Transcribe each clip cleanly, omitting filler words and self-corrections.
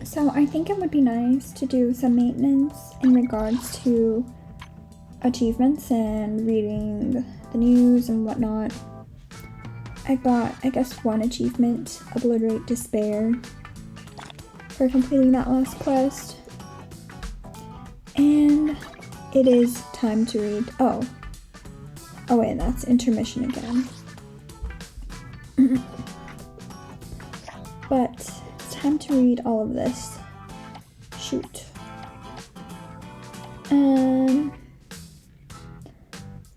So I think it would be nice to do some maintenance in regards to achievements and reading the news and whatnot. I got, I guess, one achievement, Obliterate Despair, for completing that last quest. And it is time to read. Oh wait, that's intermission again. But it's time to read all of this. Shoot.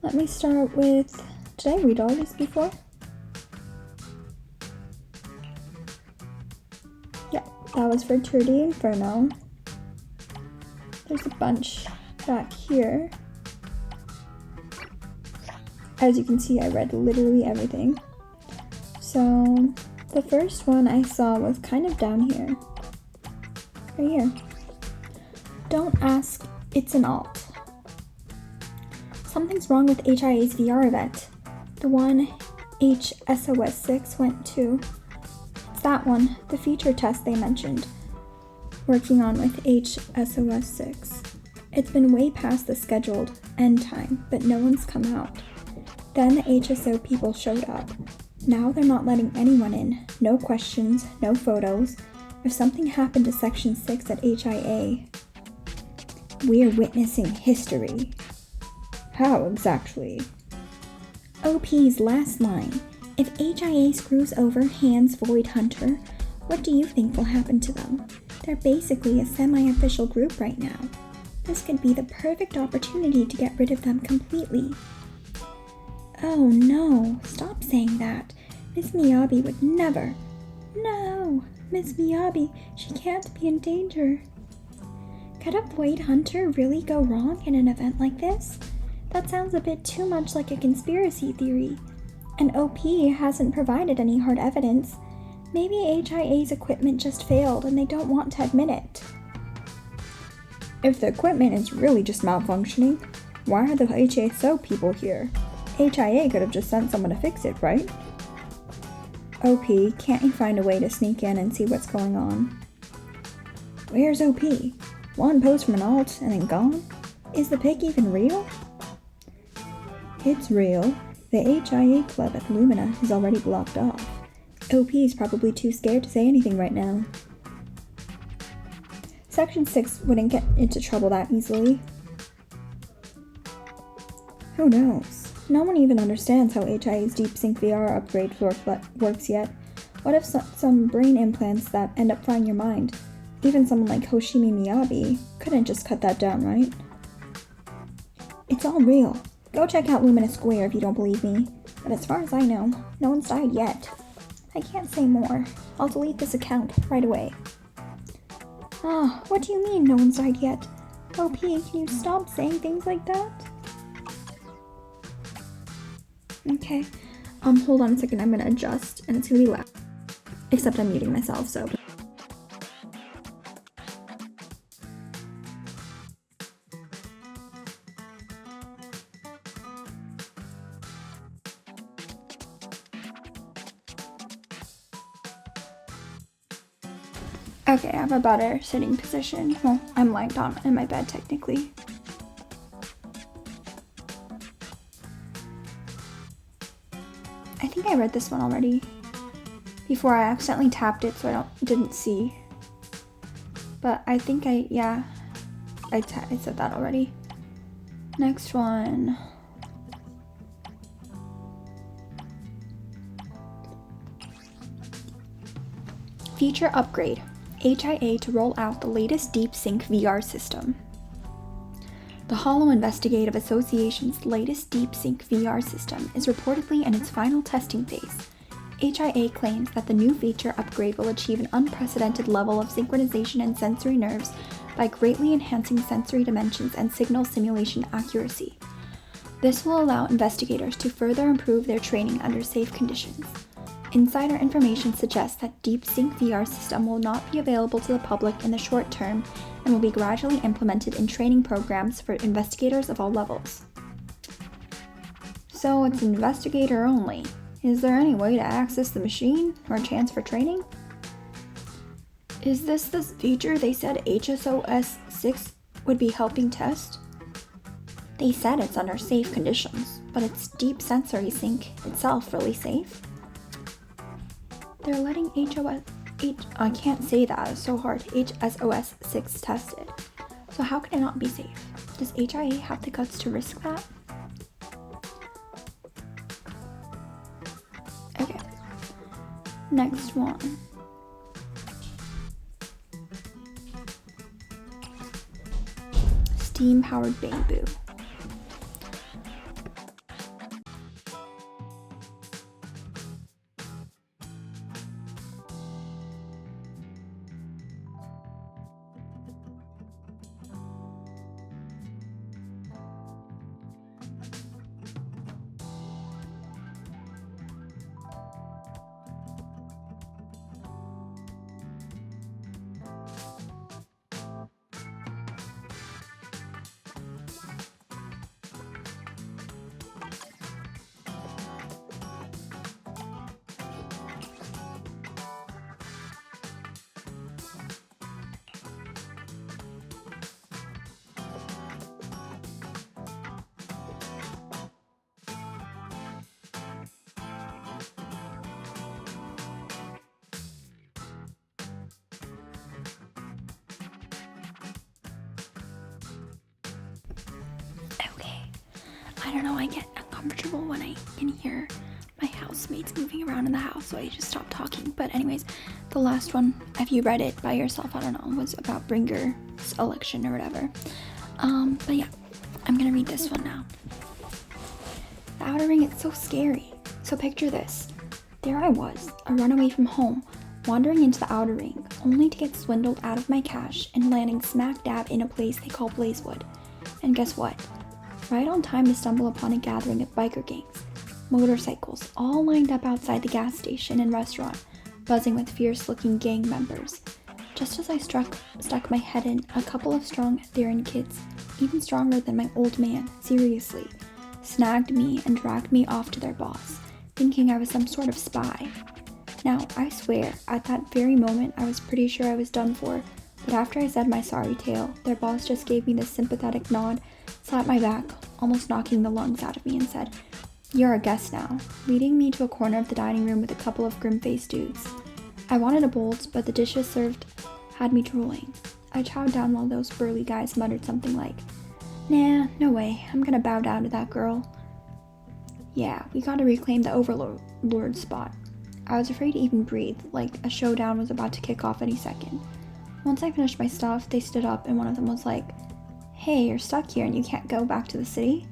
Let me start with, did I read all these before? Yeah, that was for Turdy Inferno. There's a bunch back here. As you can see, I read literally everything. So the first one I saw was kind of down here. Right here. Don't ask, it's an alt. Something's wrong with HIA's VR event. The one HSOS6 went to. It's that one, the feature test they mentioned. Working on with HSOS6. It's been way past the scheduled end time, but no one's come out. Then the HSO people showed up. Now they're not letting anyone in. No questions, no photos. If something happened to Section 6 at HIA, we're witnessing history. How exactly? OP's last line. If HIA screws over Hans Void Hunter, what do you think will happen to them? They're basically a semi-official group right now. This could be the perfect opportunity to get rid of them completely. Oh no, stop saying that. Miss Miyabi would never. No, Miss Miyabi, she can't be in danger. Could a Void Hunter really go wrong in an event like this? That sounds a bit too much like a conspiracy theory. And OP hasn't provided any hard evidence. Maybe HIA's equipment just failed and they don't want to admit it. If the equipment is really just malfunctioning, why are the HSO people here? HIA could have just sent someone to fix it, right? OP, can't you find a way to sneak in and see what's going on? Where's OP? One post from an alt and then gone? Is the pic even real? It's real. The HIA club at Lumina is already blocked off. OP's probably too scared to say anything right now. Section 6 wouldn't get into trouble that easily. Who knows? No one even understands how HIA's Deep Sync VR upgrade works yet. What if some brain implants that end up frying your mind? Even someone like Hoshimi Miyabi couldn't just cut that down, right? It's all real. Go check out Lumina Square if you don't believe me. But as far as I know, no one's died yet. I can't say more. I'll delete this account right away. What do you mean no one's died yet? OP, can you stop saying things like that? Okay. Hold on a second, I'm gonna adjust, and it's gonna be loud. Except I'm muting myself, so. Okay, I have a better sitting position. Well, I'm lying down in my bed technically. I think I read this one already. Before I accidentally tapped it so I didn't see. But I think I said that already. Next one. Feature upgrade. HIA to roll out the latest Deep Sync VR system. The Hollow Investigative Association's latest Deep Sync VR system is reportedly in its final testing phase. HIA claims that the new feature upgrade will achieve an unprecedented level of synchronization and sensory nerves by greatly enhancing sensory dimensions and signal simulation accuracy. This will allow investigators to further improve their training under safe conditions. Insider information suggests that Deep Sync VR system will not be available to the public in the short term and will be gradually implemented in training programs for investigators of all levels. So it's investigator only. Is there any way to access the machine or a chance for training? Is this the feature they said HSOS 6 would be helping test? They said it's under safe conditions, but its deep sensory sync itself really safe? They're letting I can't say that, it's so hard, HSOS 6 test it. So how can it not be safe? Does HIA have the guts to risk that? Okay, next one. Steam-powered bamboo. I don't know, I get uncomfortable when I can hear my housemates moving around in the house, so I just stop talking. But anyways, the last one, if you read it by yourself, I don't know, was about Bringer's election or whatever. But yeah, I'm gonna read this one now. The outer ring, it's so scary. So picture this. There I was, a runaway from home, wandering into the outer ring, only to get swindled out of my cash and landing smack dab in a place they call Blazewood. And guess what? Right on time to stumble upon a gathering of biker gangs, motorcycles, all lined up outside the gas station and restaurant, buzzing with fierce-looking gang members. Just as I stuck my head in, a couple of strong Theron kids, even stronger than my old man, seriously, snagged me and dragged me off to their boss, thinking I was some sort of spy. Now, I swear, at that very moment, I was pretty sure I was done for, but after I said my sorry tale, their boss just gave me this sympathetic nod, slapped my back, almost knocking the lungs out of me, and said, "You're a guest now," leading me to a corner of the dining room with a couple of grim-faced dudes. I wanted a bolt, but the dishes served had me drooling. I chowed down while those burly guys muttered something like, "Nah, no way, I'm gonna bow down to that girl." Yeah, we gotta reclaim the overlord spot. I was afraid to even breathe, like a showdown was about to kick off any second. Once I finished my stuff, they stood up and one of them was like, "Hey, you're stuck here and you can't go back to the city?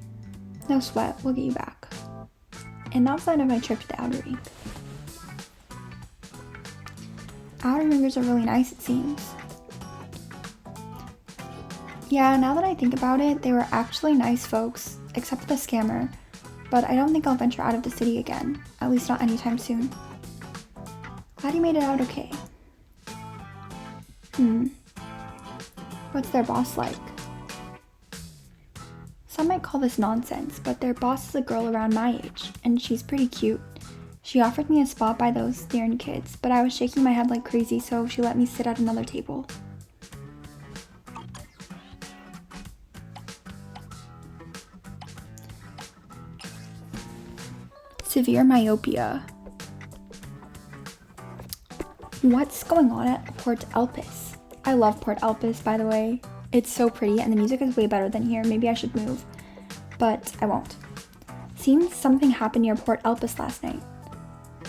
No sweat, we'll get you back." And that was the end of my trip to the outer ring. Outer ringers are really nice, it seems. Yeah, now that I think about it, they were actually nice folks, except for the scammer, but I don't think I'll venture out of the city again, at least not anytime soon. Glad you made it out okay. What's their boss like? Some might call this nonsense, but their boss is a girl around my age, and she's pretty cute. She offered me a spot by those Theron kids, but I was shaking my head like crazy, so she let me sit at another table. Severe myopia. What's going on at Port Elpis? I love Port Elpis, by the way. It's so pretty and the music is way better than here. Maybe I should move, but I won't. Seems something happened near Port Elpis last night.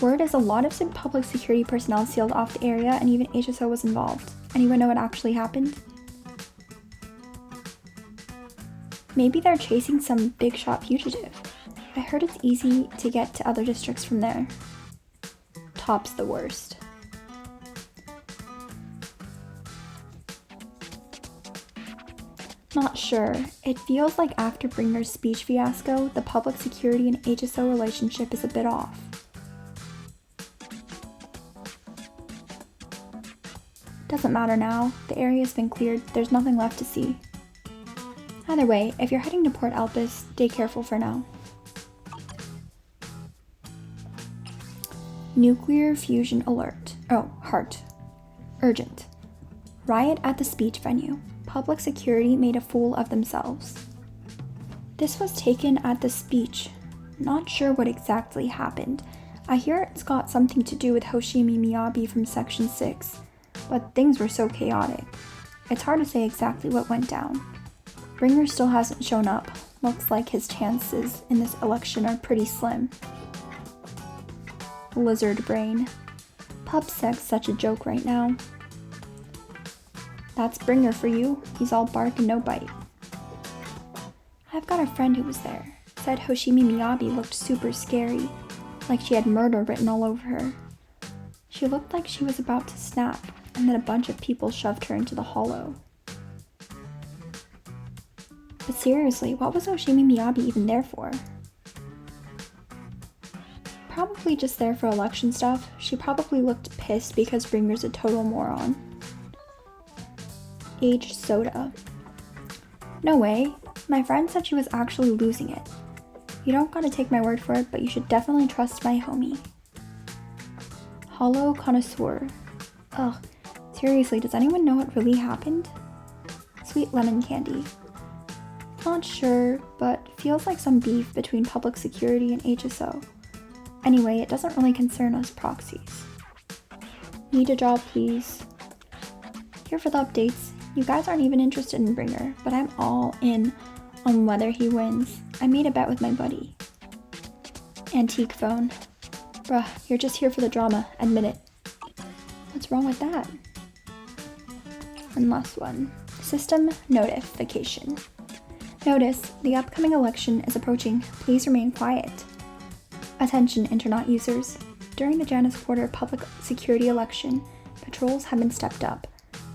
Word is a lot of public security personnel sealed off the area and even HSO was involved. Anyone know what actually happened? Maybe they're chasing some big shot fugitive. I heard it's easy to get to other districts from there. Top's the worst. Not sure. It feels like after Bringer's speech fiasco, the public security and HSO relationship is a bit off. Doesn't matter now. The area's been cleared. There's nothing left to see. Either way, if you're heading to Port Elpis, stay careful for now. Nuclear fusion alert. Oh, heart. Urgent. Riot at the speech venue. Public security made a fool of themselves. This was taken at the speech. Not sure what exactly happened. I hear it's got something to do with Hoshimi Miyabi from Section 6, but things were so chaotic. It's hard to say exactly what went down. Bringer still hasn't shown up. Looks like his chances in this election are pretty slim. Lizard brain. PubSec's such a joke right now. That's Bringer for you. He's all bark and no bite. I've got a friend who was there. Said Hoshimi Miyabi looked super scary, like she had murder written all over her. She looked like she was about to snap, and then a bunch of people shoved her into the hollow. But seriously, what was Hoshimi Miyabi even there for? Probably just there for election stuff. She probably looked pissed because Bringer's a total moron. Aged soda. No way. My friend said she was actually losing it. You don't gotta take my word for it, but you should definitely trust my homie. Hollow connoisseur. Ugh, seriously, does anyone know what really happened? Sweet lemon candy. Not sure, but feels like some beef between public security and HSO. Anyway, it doesn't really concern us proxies. Need a job, please. Here for the updates. You guys aren't even interested in Bringer, but I'm all in on whether he wins. I made a bet with my buddy. Antique phone. Bruh, you're just here for the drama, admit it. What's wrong with that? And last one. System notification. Notice, the upcoming election is approaching. Please remain quiet. Attention, Interknot users. During the Janus Quarter public security election, patrols have been stepped up.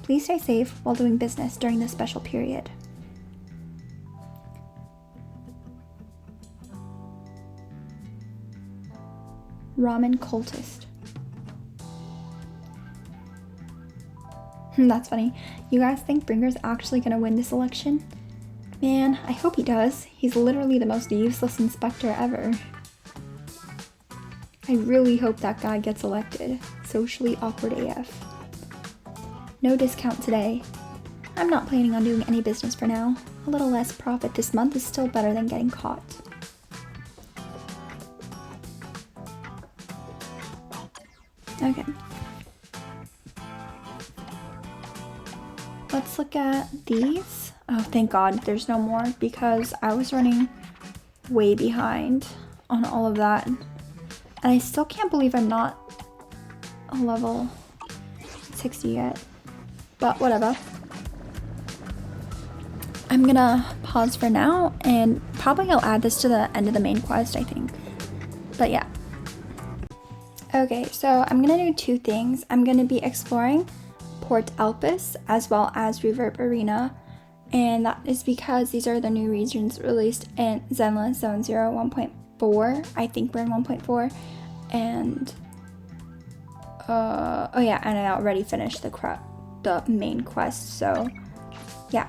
Please stay safe while doing business during this special period. Ramen cultist. That's funny. You guys think Bringer's actually gonna win this election? Man, I hope he does. He's literally the most useless inspector ever. I really hope that guy gets elected. Socially awkward AF. No discount today. I'm not planning on doing any business for now. A little less profit this month is still better than getting caught. Okay. Let's look at these. Oh, thank God there's no more because I was running way behind on all of that. And I still can't believe I'm not a level 60 yet. But whatever. I'm gonna pause for now and probably I'll add this to the end of the main quest, I think. But yeah. Okay, so I'm gonna do two things. I'm gonna be exploring Port Elpis as well as Reverb Arena. And that is because these are the new regions released in Zenless Zone 0 1.4. I think we're in 1.4. And oh yeah, and I already finished the main quest, so yeah.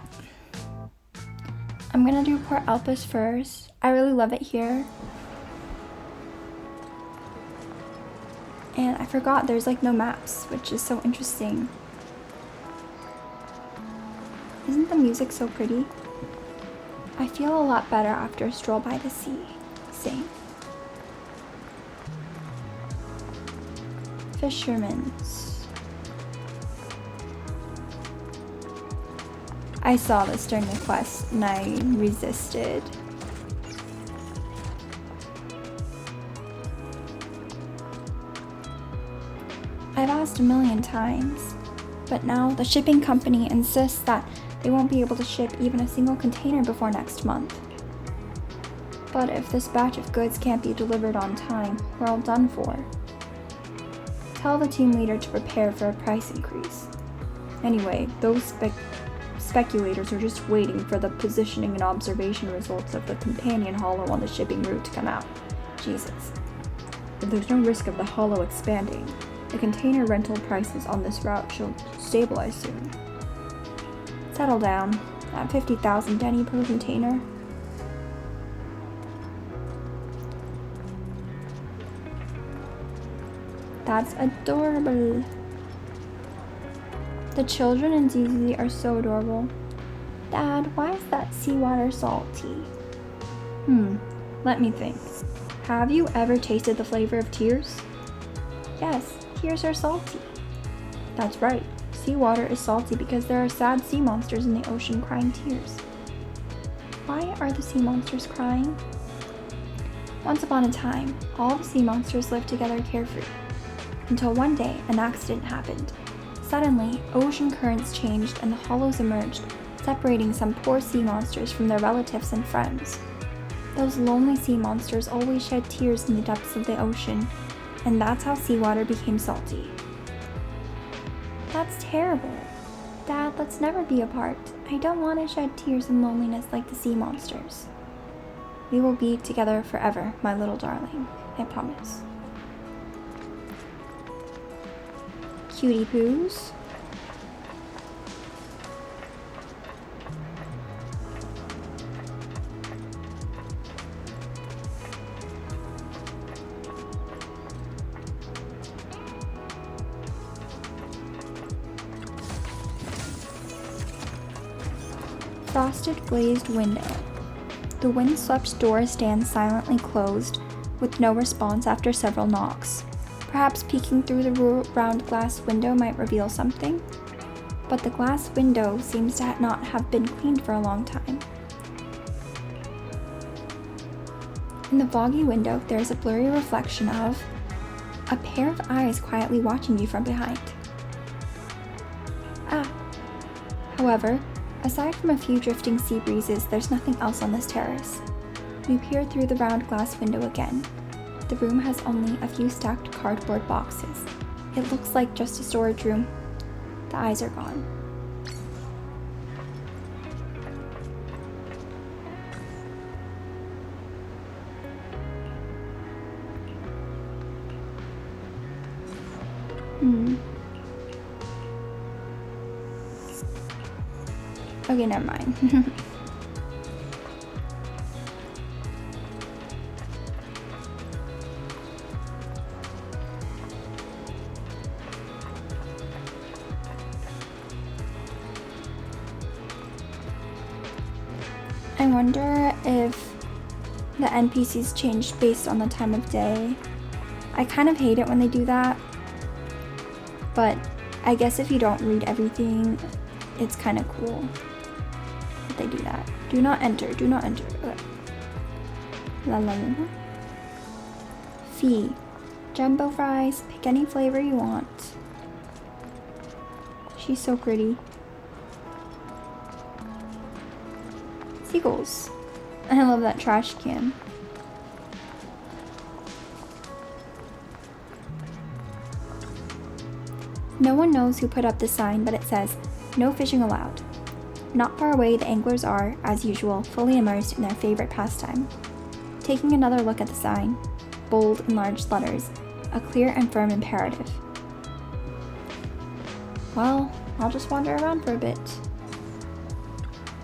I'm gonna do Port Elpis first. I really love it here. And I forgot there's like no maps, which is so interesting. Isn't the music so pretty? I feel a lot better after a stroll by the sea. Same. Fisherman's. I saw this during the quest and I resisted. I've asked a million times, but now the shipping company insists that they won't be able to ship even a single container before next month. But if this batch of goods can't be delivered on time, we're all done for. Tell the team leader to prepare for a price increase. Anyway, those speculators are just waiting for the positioning and observation results of the companion hollow on the shipping route to come out. Jesus. If there's no risk of the hollow expanding, the container rental prices on this route should stabilize soon. Settle down. At 50,000 Denny per container. That's adorable. The children in ZZ are so adorable. Dad, why is that seawater salty? Let me think. Have you ever tasted the flavor of tears? Yes, tears are salty. That's right. Seawater is salty because there are sad sea monsters in the ocean crying tears. Why are the sea monsters crying? Once upon a time, all the sea monsters lived together carefree. Until one day, an accident happened. Suddenly, ocean currents changed and the hollows emerged, separating some poor sea monsters from their relatives and friends. Those lonely sea monsters always shed tears in the depths of the ocean, and that's how seawater became salty. That's terrible. Dad, let's never be apart. I don't want to shed tears in loneliness like the sea monsters. We will be together forever, my little darling. I promise. Cutie poos. Frosted glazed window. The windswept door stands silently closed, with no response after several knocks. Perhaps peeking through the round glass window might reveal something, but the glass window seems to not have been cleaned for a long time. In the foggy window, there is a blurry reflection of a pair of eyes quietly watching you from behind. However, aside from a few drifting sea breezes, there's nothing else on this terrace. You peer through the round glass window again. The room has only a few stacked cardboard boxes. It looks like just a storage room. The eyes are gone. Okay, never mind. I wonder if the NPCs changed based on the time of day. I kind of hate it when they do that, but I guess if you don't read everything, it's kind of cool that they do that. Do not enter, do not enter. Okay. La la la. Fee. Jumbo fries, pick any flavor you want. She's so pretty. Seagulls. I love that trash can. No one knows who put up the sign, but it says, "No fishing allowed." Not far away, the anglers are, as usual, fully immersed in their favorite pastime. Taking another look at the sign, bold in large letters, a clear and firm imperative. Well, I'll just wander around for a bit.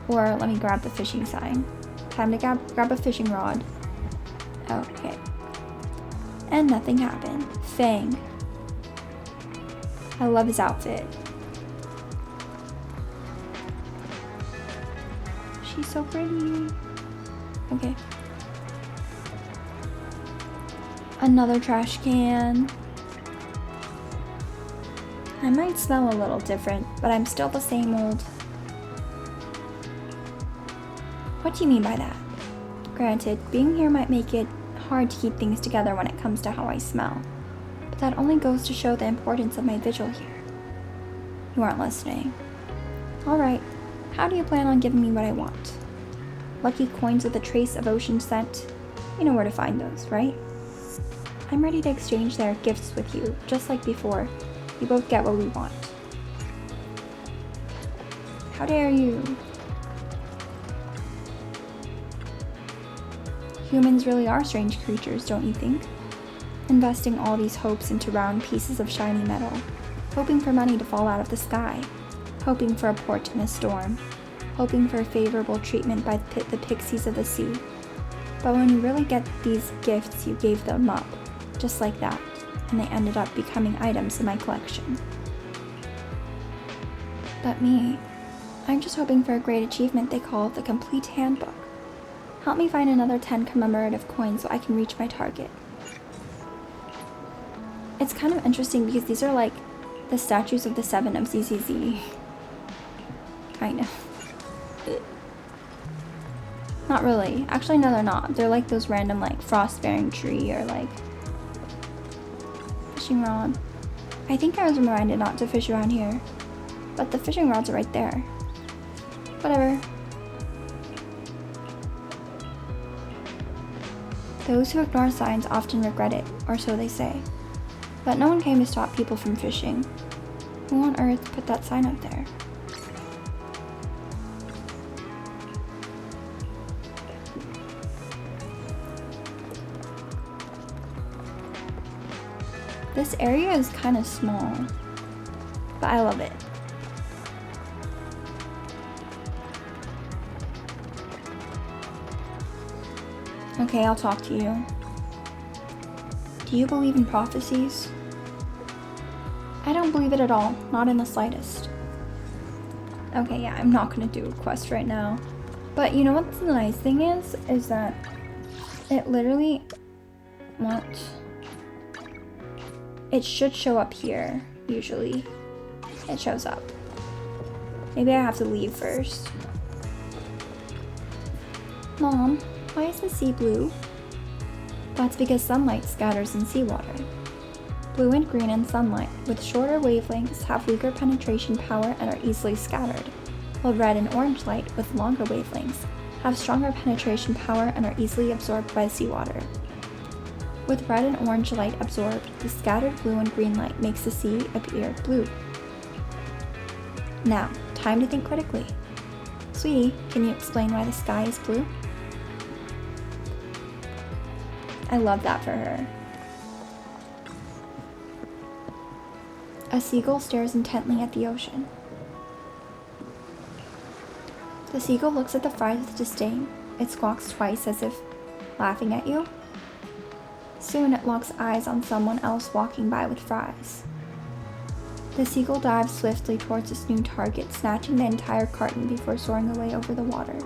Or let me grab the fishing sign. Time to grab a fishing rod. Okay. And nothing happened. Fang. I love his outfit. She's so pretty. Okay. Another trash can. I might smell a little different, but I'm still the same old. What do you mean by that? Granted, being here might make it hard to keep things together when it comes to how I smell, but that only goes to show the importance of my vigil here. You aren't listening. Alright, how do you plan on giving me what I want? Lucky coins with a trace of ocean scent? You know where to find those, right? I'm ready to exchange their gifts with you, just like before. We both get what we want. How dare you? Humans really are strange creatures, don't you think? Investing all these hopes into round pieces of shiny metal, hoping for money to fall out of the sky, hoping for a port in a storm, hoping for favorable treatment by the pixies of the sea. But when you really get these gifts, you gave them up, just like that, and they ended up becoming items in my collection. But me, I'm just hoping for a great achievement they call the Complete Handbook. Help me find another 10 commemorative coins so I can reach my target. It's kind of interesting because these are like the statues of the 7 of ZZZ. I know. Not really. Actually, no, they're not. They're like those random like frost-bearing tree or like fishing rod. I think I was reminded not to fish around here, but the fishing rods are right there. Whatever. Those who ignore signs often regret it, or so they say. But no one came to stop people from fishing. Who on earth put that sign up there? This area is kind of small, but I love it. Okay, I'll talk to you. Do you believe in prophecies? I don't believe it at all, not in the slightest. Okay, yeah, I'm not gonna do a quest right now. But you know what the nice thing is that it literally, it should show up here, usually. It shows up. Maybe I have to leave first. Mom, why is the sea blue? That's because sunlight scatters in seawater. Blue and green in sunlight, with shorter wavelengths, have weaker penetration power and are easily scattered, while red and orange light, with longer wavelengths, have stronger penetration power and are easily absorbed by seawater. With red and orange light absorbed, the scattered blue and green light makes the sea appear blue. Now, time to think critically. Sweetie, can you explain why the sky is blue? I love that for her. A seagull stares intently at the ocean. The seagull looks at the fries with disdain. It squawks twice as if laughing at you. Soon it locks eyes on someone else walking by with fries. The seagull dives swiftly towards its new target, snatching the entire carton before soaring away over the water.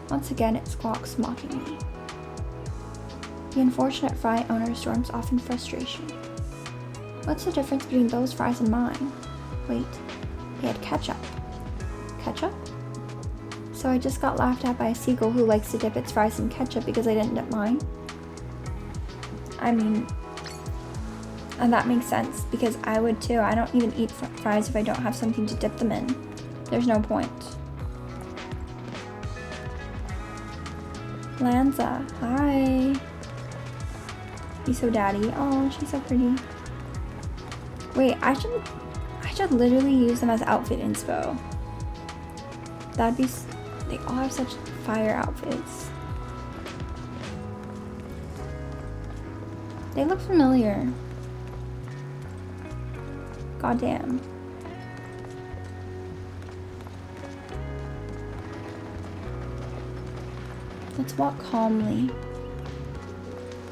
Once again it squawks mockingly. The unfortunate fry owner storms off in frustration. What's the difference between those fries and mine? Wait, they had ketchup. Ketchup? So I just got laughed at by a seagull who likes to dip its fries in ketchup because I didn't dip mine? I mean, and that makes sense because I would too. I don't even eat fries if I don't have something to dip them in. There's no point. Lanza, hi. He's so daddy. Oh, she's so pretty. Wait, I should literally use them as outfit inspo. That'd be, they all have such fire outfits. They look familiar. Goddamn. Let's walk calmly.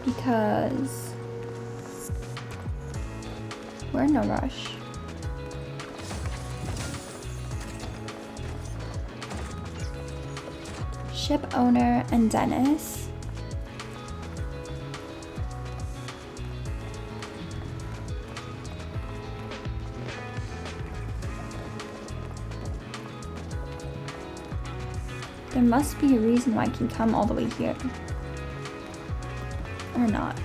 Because we're in no rush. Ship owner and Dennis. There must be a reason why I can come all the way here. Or not.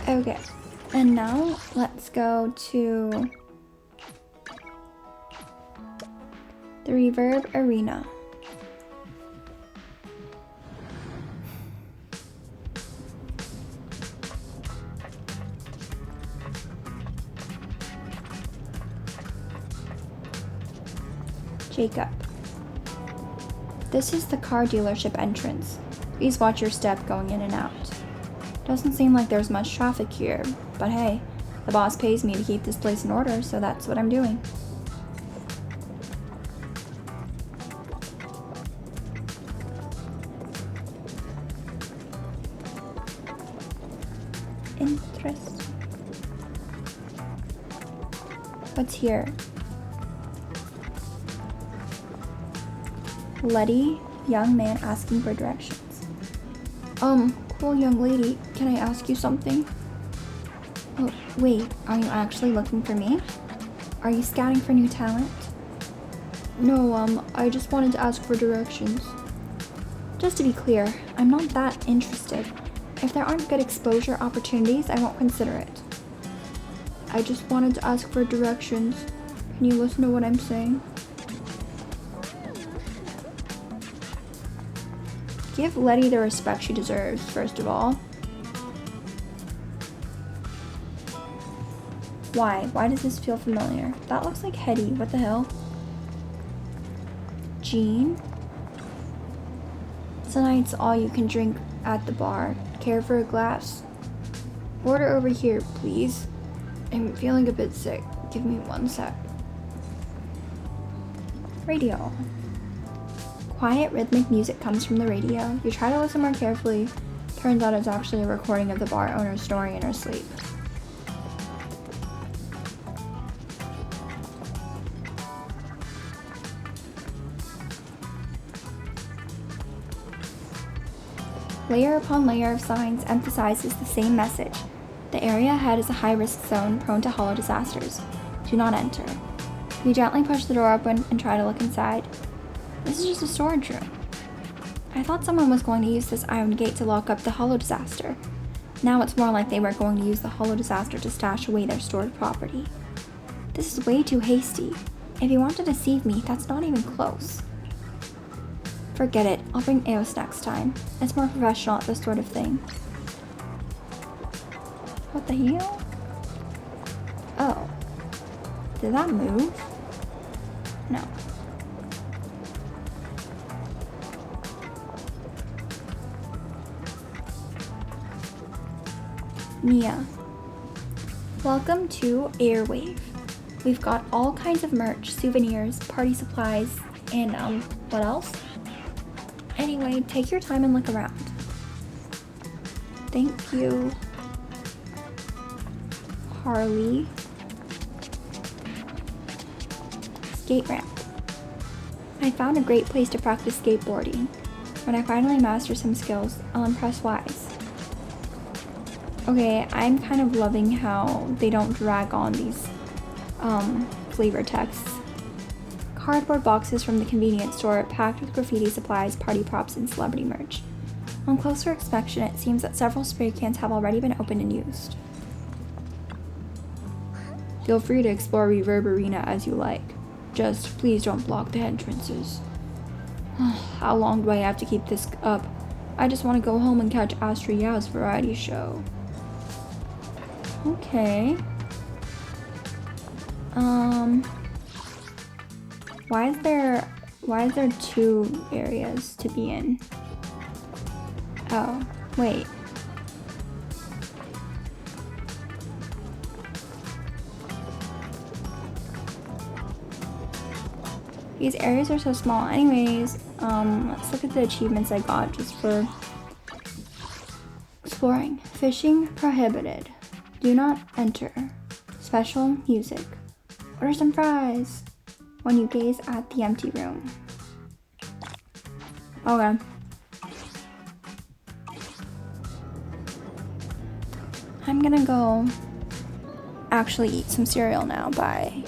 Okay, and now let's go to the Reverb Arena. Jacob. This is the car dealership entrance. Please watch your step going in and out. Doesn't seem like there's much traffic here, but hey, the boss pays me to keep this place in order, so that's what I'm doing. interest. What's here? Letty, young man asking for directions. Cool young lady, can I ask you something? Oh, wait, are you actually looking for me? Are you scouting for new talent? No, I just wanted to ask for directions. Just to be clear, I'm not that interested. If there aren't good exposure opportunities, I won't consider it. I just wanted to ask for directions. Can you listen to what I'm saying? Give Letty the respect she deserves, first of all. Why? Why does this feel familiar? That looks like Hetty. What the hell? Jean? Tonight's all you can drink at the bar. Care for a glass? Order over here, please. I'm feeling a bit sick. Give me 1 sec. Radio. Quiet, rhythmic music comes from the radio. You try to listen more carefully. Turns out it's actually a recording of the bar owner snoring in her sleep. Layer upon layer of signs emphasizes the same message. The area ahead is a high-risk zone prone to hollow disasters. Do not enter. We gently push the door open and try to look inside. This is just a storage room. I thought someone was going to use this iron gate to lock up the hollow disaster. Now it's more like they were going to use the hollow disaster to stash away their stored property. This is way too hasty. If you want to deceive me, that's not even close. Forget it. I'll bring Eos next time. It's more professional at this sort of thing. What the hell? Oh. Did that move? No. Mia. Welcome to Airwave. We've got all kinds of merch, souvenirs, party supplies, and what else? Anyway, take your time and look around. Thank you. Harley. Skate ramp. I found a great place to practice skateboarding. When I finally master some skills, I'll impress Wise. Okay, I'm kind of loving how they don't drag on these flavor texts. Cardboard boxes from the convenience store packed with graffiti supplies, party props, and celebrity merch. On closer inspection, it seems that several spray cans have already been opened and used. Feel free to explore Reverb Arena as you like. Just please don't block the entrances. How long do I have to keep this up? I just want to go home and catch Astra Yao's variety show. Okay. Why is there 2 areas to be in? Oh, wait. These areas are so small. Anyways, let's look at the achievements I got just for exploring. Fishing prohibited. Do not enter. Special music. Order some fries. When you gaze at the empty room. Okay. I'm gonna go actually eat some cereal now. Bye.